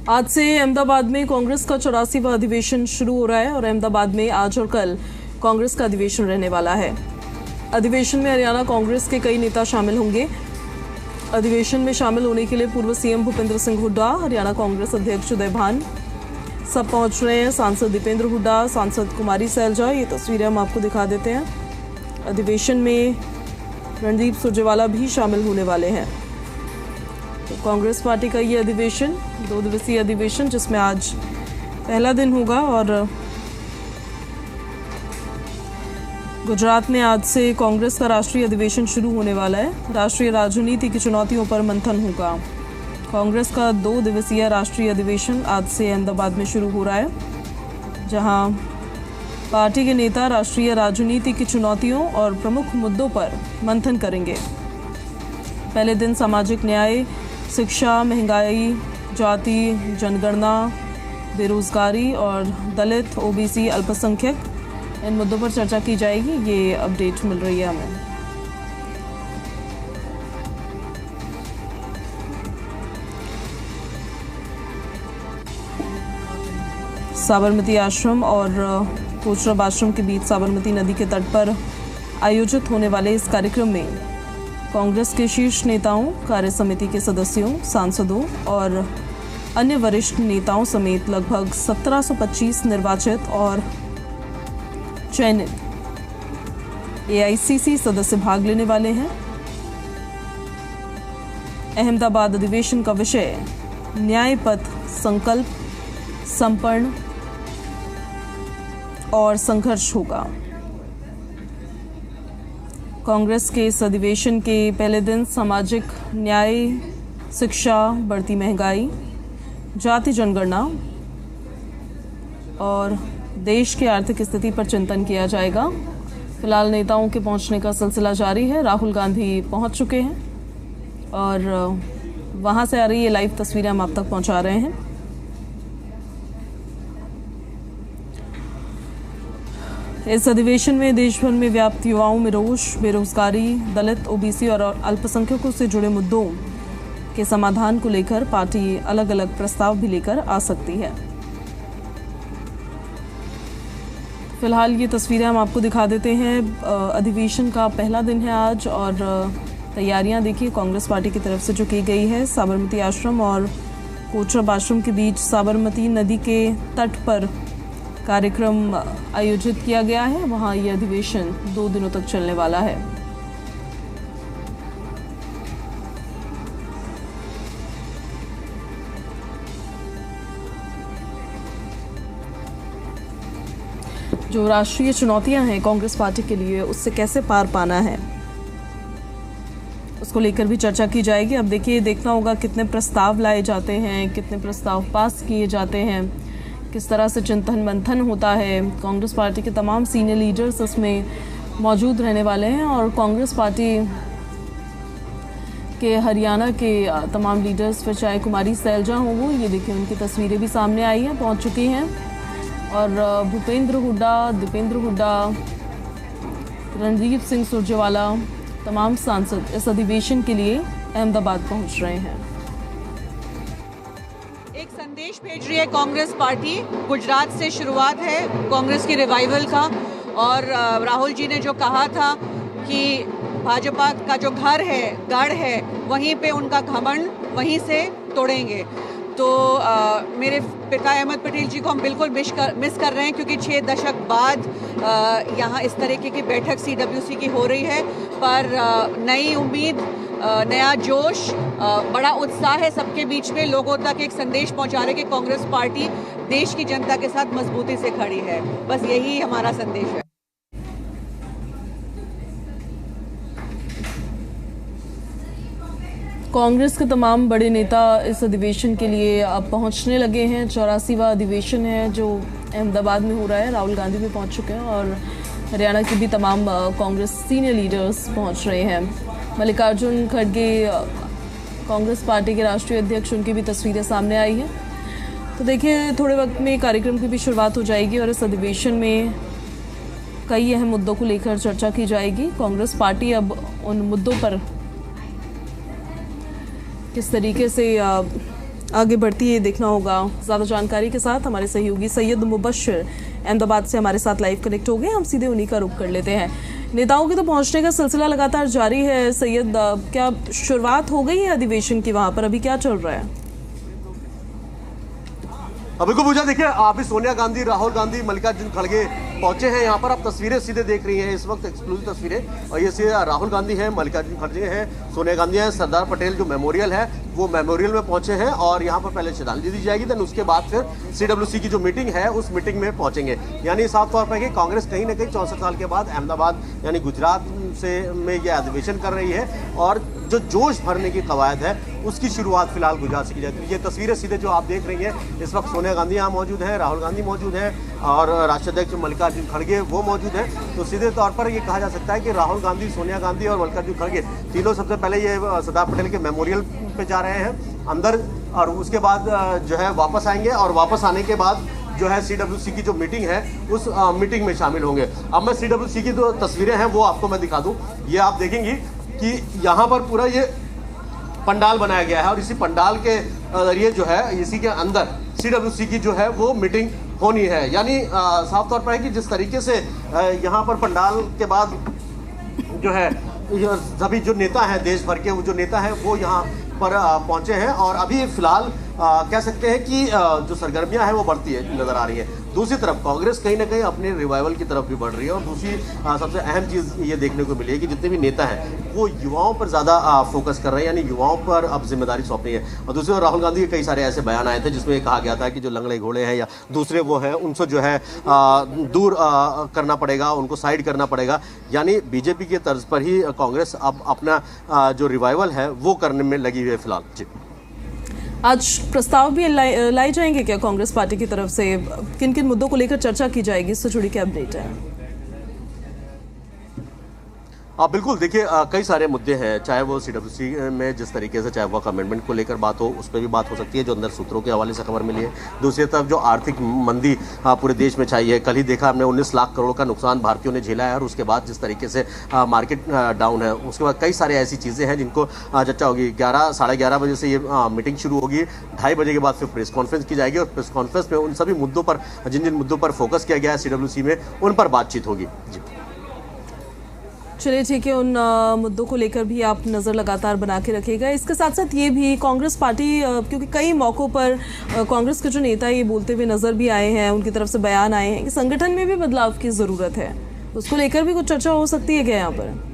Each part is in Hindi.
आज से अहमदाबाद में कांग्रेस का 84वां अधिवेशन शुरू हो रहा है और अहमदाबाद में आज और कल कांग्रेस का अधिवेशन रहने वाला है। अधिवेशन में हरियाणा कांग्रेस के कई नेता शामिल होंगे। अधिवेशन में शामिल होने के लिए पूर्व सीएम भूपेंद्र सिंह हुड्डा, हरियाणा कांग्रेस अध्यक्ष उदय भान सब पहुंच रहे हैं। सांसद दीपेंद्र हुड्डा, सांसद कुमारी सैलजा, ये तस्वीरें हम आपको दिखा देते हैं। अधिवेशन में रणदीप सुरजेवाला भी शामिल होने वाले हैं। तो कांग्रेस पार्टी का ये अधिवेशन 2 दिवसीय अधिवेशन जिसमें आज पहला दिन होगा और गुजरात में आज से कांग्रेस का राष्ट्रीय अधिवेशन शुरू होने वाला है। राष्ट्रीय राजनीति की चुनौतियों पर मंथन होगा। कांग्रेस का 2 दिवसीय राष्ट्रीय अधिवेशन आज से अहमदाबाद में शुरू हो रहा है, जहां पार्टी के नेता राष्ट्रीय राजनीति की चुनौतियों और प्रमुख मुद्दों पर मंथन करेंगे। पहले दिन सामाजिक न्याय, शिक्षा, महंगाई, जाति जनगणना, बेरोजगारी और दलित, ओबीसी, अल्पसंख्यक इन मुद्दों पर चर्चा की जाएगी। ये अपडेट मिल रही है हमें। साबरमती आश्रम और कोचरब आश्रम के बीच साबरमती नदी के तट पर आयोजित होने वाले इस कार्यक्रम में कांग्रेस के शीर्ष नेताओं, कार्य समिति के सदस्यों, सांसदों और अन्य वरिष्ठ नेताओं समेत लगभग 1725 निर्वाचित और चयनित एआईसीसी सदस्य भाग लेने वाले हैं। अहमदाबाद अधिवेशन का विषय न्याय पथ संकल्प, संपन्न और संघर्ष होगा। कांग्रेस के इस अधिवेशन के पहले दिन सामाजिक न्याय, शिक्षा, बढ़ती महंगाई, जाति जनगणना और देश की आर्थिक स्थिति पर चिंतन किया जाएगा। फिलहाल नेताओं के पहुंचने का सिलसिला जारी है। राहुल गांधी पहुंच चुके हैं और वहां से आ रही ये लाइव तस्वीरें हम आप तक पहुंचा रहे हैं। इस अधिवेशन में देश भर में व्याप्त युवाओं में रोष, बेरोजगारी, दलित, ओबीसी और अल्पसंख्यकों से जुड़े मुद्दों के समाधान को लेकर पार्टी अलग अलग प्रस्ताव भी लेकर आ सकती है। फिलहाल ये तस्वीरें हम आपको दिखा देते हैं। अधिवेशन का पहला दिन है आज और तैयारियां देखिए कांग्रेस पार्टी की तरफ से जो की गई है। साबरमती आश्रम और कोचरब आश्रम के बीच साबरमती नदी के तट पर कार्यक्रम आयोजित किया गया है। वहां ये अधिवेशन 2 दिनों तक चलने वाला है। जो राष्ट्रीय चुनौतियां हैं कांग्रेस पार्टी के लिए, उससे कैसे पार पाना है, उसको लेकर भी चर्चा की जाएगी। अब देखिए, देखना होगा कितने प्रस्ताव लाए जाते हैं, कितने प्रस्ताव पास किए जाते हैं, किस तरह से चिंतन मंथन होता है। कांग्रेस पार्टी के तमाम सीनियर लीडर्स इसमें मौजूद रहने वाले हैं और कांग्रेस पार्टी के हरियाणा के तमाम लीडर्स, फिर चाहे कुमारी सैलजा हो, वो ये देखिए उनकी तस्वीरें भी सामने आई हैं, पहुंच चुकी हैं। और भूपेंद्र हुड्डा, दीपेंद्र हुड्डा, रणदीप सिंह सुरजेवाला, तमाम सांसद इस अधिवेशन के लिए अहमदाबाद पहुंच रहे हैं। एक संदेश भेज रही है कांग्रेस पार्टी। गुजरात से शुरुआत है कांग्रेस की रिवाइवल का और राहुल जी ने जो कहा था कि भाजपा का जो घर है, गढ़ है, वहीं पे उनका घमंड वहीं से तोड़ेंगे। तो मेरे पिता अहमद पटेल जी को हम बिल्कुल मिस कर रहे हैं, क्योंकि 6 दशक बाद यहाँ इस तरीके की बैठक सीडब्ल्यूसी की हो रही है। पर नई उम्मीद, नया जोश, बड़ा उत्साह है सबके बीच में। लोगों तक एक संदेश पहुंचा रहे कि कांग्रेस पार्टी देश की जनता के साथ मजबूती से खड़ी है। बस यही हमारा संदेश है। कांग्रेस के तमाम बड़े नेता इस अधिवेशन के लिए अब पहुंचने लगे हैं। 84वां अधिवेशन है जो अहमदाबाद में हो रहा है। राहुल गांधी भी पहुंच चुके हैं और हरियाणा के भी तमाम कांग्रेस सीनियर लीडर्स पहुंच रहे हैं। मल्लिकार्जुन खड़गे, कांग्रेस पार्टी के राष्ट्रीय अध्यक्ष, उनकी भी तस्वीरें सामने आई हैं। तो देखिए, थोड़े वक्त में कार्यक्रम की भी शुरुआत हो जाएगी और इस अधिवेशन में कई अहम मुद्दों को लेकर चर्चा की जाएगी। कांग्रेस पार्टी अब उन मुद्दों पर किस तरीके से आगे बढ़ती है देखना होगा। ज़्यादा जानकारी के साथ हमारे सहयोगी सैयद मुबश्शिर अहमदाबाद से हमारे साथ लाइव कनेक्ट हो गए। हम सीधे उन्हीं का रुख कर लेते हैं। नेताओं के तो पहुंचने का सिलसिला लगातार जारी है। सैयद, क्या शुरुआत हो गई है अधिवेशन की? वहां पर अभी क्या चल रहा है? बिल्कुल पूजा, देखिए अभी सोनिया गांधी, राहुल गांधी, मल्लिकार्जुन खड़गे पहुंचे हैं यहाँ पर। आप तस्वीरें सीधे देख रही हैं इस वक्त, एक्सक्लूसिव तस्वीरें। और ये सीधे राहुल गांधी हैं, मल्लिकार्जुन खड़गे हैं, सोनिया गांधी हैं। सरदार पटेल जो मेमोरियल है वो मेमोरियल में पहुंचे हैं और यहाँ पर पहले श्रद्धांजलि दी जाएगी, देन उसके बाद फिर CWC की जो मीटिंग है उस मीटिंग में पहुंचेंगे। यानी साफ तौर पर कि कांग्रेस कहीं ना कहीं 64 साल के बाद अहमदाबाद यानी गुजरात में ये अधिवेशन कर रही है और जो जोश भरने की कवायद है उसकी शुरुआत फिलहाल गुजरात से की जाती है। ये तस्वीरें सीधे जो आप देख रही हैं इस वक्त, सोनिया गांधी यहाँ मौजूद हैं, राहुल गांधी मौजूद हैं और राष्ट्रीय अध्यक्ष मल्लिकार्जुन खड़गे वो मौजूद हैं। तो सीधे तौर पर ये कहा जा सकता है कि राहुल गांधी, सोनिया गांधी और मल्लिकार्जुन खड़गे तीनों सबसे पहले ये सरदार पटेल के मेमोरियल पे जा रहे हैं अंदर, और उसके बाद जो है वापस आएंगे और वापस आने के बाद जो है CWC की जो मीटिंग है उस मीटिंग में शामिल होंगे। अब मैं CWC की जो तस्वीरें हैं वो आपको मैं दिखा दूं। ये आप देखेंगी कि यहाँ पर पूरा ये पंडाल बनाया गया है और इसी पंडाल के जरिए जो है इसी के अंदर CWC की जो है वो मीटिंग होनी है। यानी साफ तौर पर है कि जिस तरीके से यहाँ पर पंडाल के बाद जो है सभी जो नेता हैं देश भर के, वो जो नेता हैं वो यहाँ पर पहुंचे हैं और अभी फिलहाल कह सकते हैं कि जो सरगर्मियां हैं वो बढ़ती है नजर आ रही है। दूसरी तरफ कांग्रेस कहीं ना कहीं अपने रिवाइवल की तरफ भी बढ़ रही है और दूसरी सबसे अहम चीज़ ये देखने को मिली है कि जितने भी नेता हैं वो युवाओं पर ज़्यादा फोकस कर रहे हैं, यानी युवाओं पर अब जिम्मेदारी सौंपनी है। और दूसरी ओर राहुल गांधी के कई सारे ऐसे बयान आए थे जिसमें कहा गया था कि जो लंगड़े घोड़े हैं या दूसरे वो हैं उनसे जो है दूर करना पड़ेगा, उनको साइड करना पड़ेगा। यानी बीजेपी के तर्ज पर ही कांग्रेस अब अपना जो रिवाइवल है वो करने में लगी हुई है फिलहाल। जी, आज प्रस्ताव भी लाए जाएंगे क्या कांग्रेस पार्टी की तरफ से? किन किन मुद्दों को लेकर चर्चा की जाएगी, इससे जुड़ी क्या अपडेट है? बिल्कुल, देखिए कई सारे मुद्दे हैं, चाहे वो CWC में जिस तरीके से चाहे वर्क अमेंडमेंट को लेकर बात हो, उस पर भी बात हो सकती है जो अंदर सूत्रों के हवाले से खबर मिली है। दूसरी तरफ जो आर्थिक मंदी पूरे देश में छाई है, कल ही देखा हमने 19 लाख करोड़ का नुकसान भारतीयों ने झेला है और उसके बाद जिस तरीके से मार्केट डाउन है, उसके बाद कई सारे ऐसी चीज़ें हैं जिनको चर्चा होगी। 11-11:30 बजे से ये मीटिंग शुरू होगी, 2:30 बजे के बाद फिर प्रेस कॉन्फ्रेंस की जाएगी और प्रेस कॉन्फ्रेंस में उन सभी मुद्दों पर, जिन जिन मुद्दों पर फोकस किया गया है CWC में, उन पर बातचीत होगी। जी, चलिए ठीक है, उन मुद्दों को लेकर भी आप नज़र लगातार बना के रखिएगा। इसके साथ साथ ये भी कांग्रेस पार्टी, क्योंकि कई मौक़ों पर कांग्रेस के जो नेता ये बोलते हुए नज़र भी आए हैं, उनकी तरफ से बयान आए हैं कि संगठन में भी बदलाव की ज़रूरत है, उसको लेकर भी कुछ चर्चा हो सकती है क्या यहाँ पर?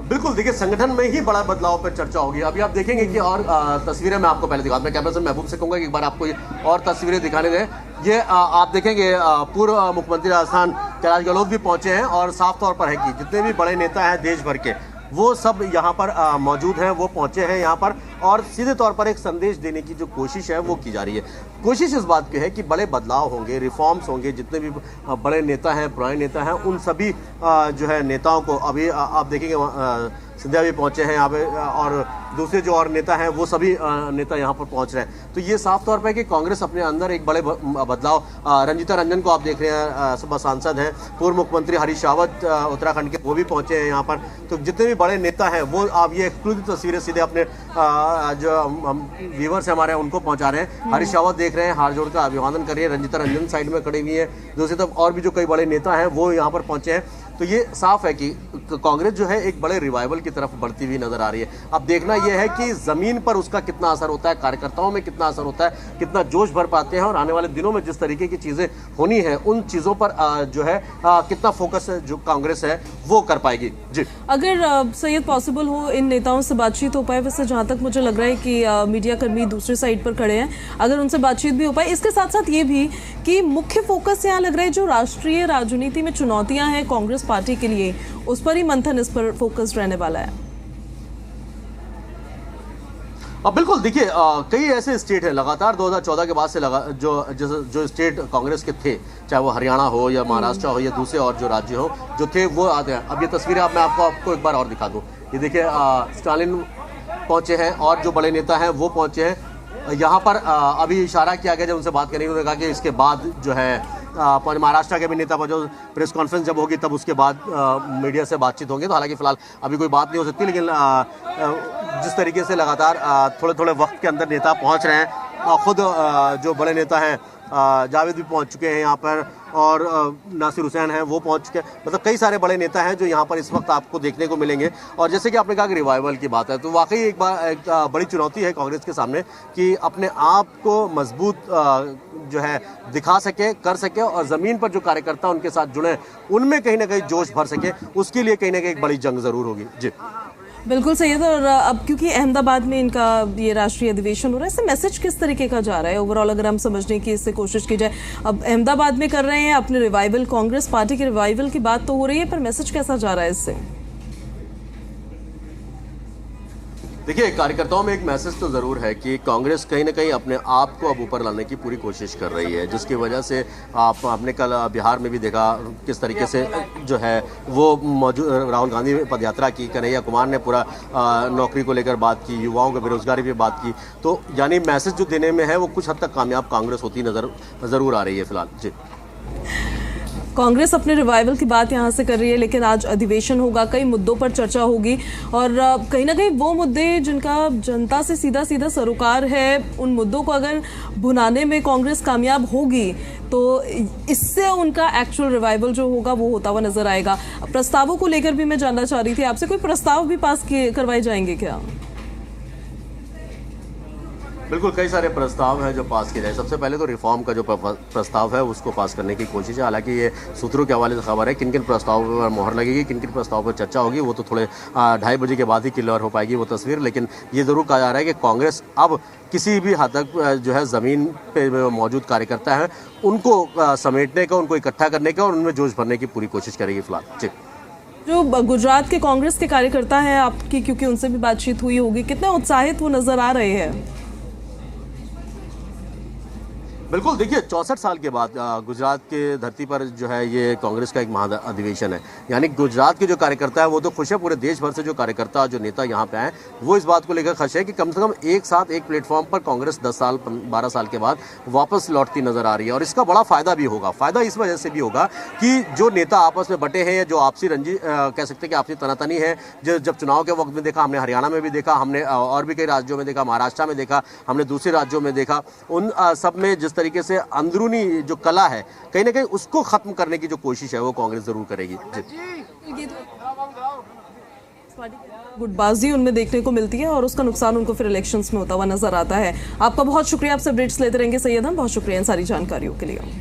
बिल्कुल, देखिए संगठन में ही बड़ा बदलाव पर चर्चा होगी। अभी आप देखेंगे कि और तस्वीरें मैं आपको पहले दिखाता हूं। मैं कैमरा से महबूब से कहूंगा कि एक बार आपको ये और तस्वीरें दिखाने दें। ये आप देखेंगे पूर्व मुख्यमंत्री राजस्थान कैलाश गहलोत भी पहुंचे हैं और साफ तौर पर है कि जितने भी बड़े नेता हैं देश भर के वो सब यहाँ पर मौजूद हैं, वो पहुँचे हैं यहाँ पर और सीधे तौर पर एक संदेश देने की जो कोशिश है वो की जा रही है। कोशिश इस बात की है कि बड़े बदलाव होंगे, रिफॉर्म्स होंगे, जितने भी बड़े नेता हैं, पुराने नेता हैं, उन सभी जो है नेताओं को अभी आप देखेंगे सिंधिया भी पहुंचे हैं यहाँ पे और दूसरे जो और नेता हैं वो सभी नेता यहाँ पर पहुंच रहे हैं। तो ये साफ तौर पर कि कांग्रेस अपने अंदर एक बड़े बदलाव, रंजीता रंजन को आप देख रहे हैं, सुबह सांसद हैं, पूर्व मुख्यमंत्री हरीश रावत उत्तराखंड के वो भी पहुंचे हैं यहाँ पर। तो जितने भी बड़े नेता हैं वो आप ये एक्सक्लूसिव तस्वीरें सीधे अपने जो व्यूवर्स हैं हमारे उनको पहुँचा रहे हैं। हरीश रावत देख रहे हैं, हाथ जोड़ कर अभिवादन कर रही है, रंजीता रंजन साइड में खड़ी हुई है, दूसरी तरफ और भी जो कई बड़े नेता हैं वो यहाँ पर पहुँचे हैं। तो ये साफ है कि कांग्रेस जो है एक बड़े रिवाइवल की तरफ बढ़ती हुई नजर आ रही है। अब देखना यह है कि जमीन पर उसका कितना असर होता है, कार्यकर्ताओं में कितना असर होता है, कितना जोश भर पाते हैं और आने वाले दिनों में जिस तरीके की चीजें होनी है उन चीजों पर जो है कितना फोकस जो कांग्रेस है वो कर पाएगी। जी, अगर सैयद पॉसिबल हो इन नेताओं से बातचीत हो पाए, वैसे जहां तक मुझे लग रहा है कि मीडिया कर्मी दूसरे साइड पर खड़े हैं, अगर उनसे बातचीत भी हो पाए। इसके साथ साथ ये भी कि मुख्य फोकस यहाँ लग रहा है जो राष्ट्रीय राजनीति में चुनौतियां हैं कांग्रेस पार्टी के लिए, उस पर ही मंथन, इस पर फोकस रहने वाला है। अब बिल्कुल देखिए कई ऐसे स्टेट हैं लगातार 2014 के बाद से जो स्टेट कांग्रेस के थे, चाहे वो हरियाणा हो या महाराष्ट्र हो या दूसरे और जो राज्य हो जो थे वो आते हैं। अब ये तस्वीरें मैं आपको एक बार और दिखा दूं। ये देखिए स्टालिन पहुंचे हैं और जो बड़े नेता हैं वो पहुंचे हैं यहाँ पर। अभी इशारा किया गया जब उनसे बात करने, उन्होंने कहा कि इसके बाद जो है महाराष्ट्र के भी नेता पर जो प्रेस कॉन्फ्रेंस जब होगी तब उसके बाद मीडिया से बातचीत होंगी। तो हालांकि फिलहाल अभी कोई बात नहीं हो सकती, लेकिन जिस तरीके से लगातार थोड़े थोड़े वक्त के अंदर नेता पहुंच रहे हैं, खुद जो बड़े नेता हैं जावेद भी पहुंच चुके हैं यहाँ पर, और नासिर हुसैन हैं वो पहुंच चुके हैं, मतलब कई सारे बड़े नेता हैं जो यहाँ पर इस वक्त आपको देखने को मिलेंगे। और जैसे कि आपने कहा कि रिवाइवल की बात है, तो वाकई एक बड़ी चुनौती है कांग्रेस के सामने कि अपने आप को मजबूत जो है दिखा सके, कर सके, और ज़मीन पर जो कार्यकर्ता उनके साथ जुड़े उनमें कहीं ना कहीं जोश भर सके। उसके लिए कहीं ना कहीं एक बड़ी जंग ज़रूर होगी। जी बिल्कुल सही है। तो और अब क्योंकि अहमदाबाद में इनका ये राष्ट्रीय अधिवेशन हो रहा है, इससे मैसेज किस तरीके का जा रहा है ओवरऑल, अगर हम समझने की इससे कोशिश की जाए? अब अहमदाबाद में कर रहे हैं अपने रिवाइवल, कांग्रेस पार्टी के रिवाइवल की बात तो हो रही है, पर मैसेज कैसा जा रहा है इससे? देखिए, कार्यकर्ताओं में एक मैसेज तो ज़रूर है कि कांग्रेस कहीं ना कहीं अपने आप को अब ऊपर लाने की पूरी कोशिश कर रही है, जिसकी वजह से आपने कल बिहार में भी देखा किस तरीके से जो है वो मौजूद राहुल गांधी पदयात्रा की, कन्हैया कुमार ने पूरा नौकरी को लेकर बात की, युवाओं की बेरोजगारी पे बात की। तो यानी मैसेज जो देने में है वो कुछ हद तक कामयाब कांग्रेस होती नज़र ज़रूर आ रही है फिलहाल। जी कांग्रेस अपने रिवाइवल की बात यहाँ से कर रही है, लेकिन आज अधिवेशन होगा, कई मुद्दों पर चर्चा होगी, और कहीं ना कहीं वो मुद्दे जिनका जनता से सीधा सीधा सरोकार है, उन मुद्दों को अगर भुनाने में कांग्रेस कामयाब होगी तो इससे उनका एक्चुअल रिवाइवल जो होगा वो होता हुआ नजर आएगा। प्रस्तावों को लेकर भी मैं जानना चाह रही थी आपसे, कोई प्रस्ताव भी पास करवाए जाएंगे क्या? बिल्कुल, कई सारे प्रस्ताव हैं जो पास किए जाए। सबसे पहले तो रिफॉर्म का जो प्रस्ताव है उसको पास करने की कोशिश है। हालांकि ये सूत्रों के हवाले से खबर है किन किन प्रस्तावों पर मोहर लगेगी, किन किन प्रस्तावों पर चर्चा होगी, वो तो थोड़े 2:30 बजे के बाद ही क्लियर हो पाएगी वो तस्वीर। लेकिन ये ज़रूर कहा जा रहा है कि कांग्रेस अब किसी भी हद तक जो है ज़मीन पे मौजूद कार्यकर्ता हैं उनको समेटने का, उनको इकट्ठा करने का और उनमें जोश भरने की पूरी कोशिश करेगी फिलहाल। जी जो गुजरात के कांग्रेस के कार्यकर्ता हैं आपकी, क्योंकि उनसे भी बातचीत हुई होगी, कितने उत्साहित वो नजर आ रहे हैं? बिल्कुल, देखिए 64 साल के बाद गुजरात के धरती पर जो है ये कांग्रेस का एक महा अधिवेशन है। यानी गुजरात के जो कार्यकर्ता है वो तो खुश है, पूरे देश भर से जो कार्यकर्ता जो नेता यहाँ पे आए वो इस बात को लेकर खुश है कि कम से कम एक साथ एक प्लेटफॉर्म पर कांग्रेस 10 साल 12 साल के बाद वापस लौटती नजर आ रही है। और इसका बड़ा फायदा भी होगा। फायदा इस वजह से भी होगा कि जो नेता आपस में बटे हैं, जो आपसी रंजी कह सकते हैं कि आपसी तनातनी है, जो जब चुनाव के वक्त में देखा, हमने हरियाणा में भी देखा, हमने और भी कई राज्यों में देखा, महाराष्ट्र में देखा, हमने दूसरे राज्यों में देखा, उन सब में जिस तरीके से अंदरूनी जो कला है कहीं ना कहीं उसको खत्म करने की जो कोशिश है वो कांग्रेस जरूर करेगी। गुटबाजी उनमें देखने को मिलती है और उसका नुकसान उनको फिर इलेक्शंस में होता हुआ नजर आता है। आपका बहुत शुक्रिया, आपसे अपडेट्स लेते रहेंगे सैयद हम। बहुत शुक्रिया इन सारी जानकारियों के लिए।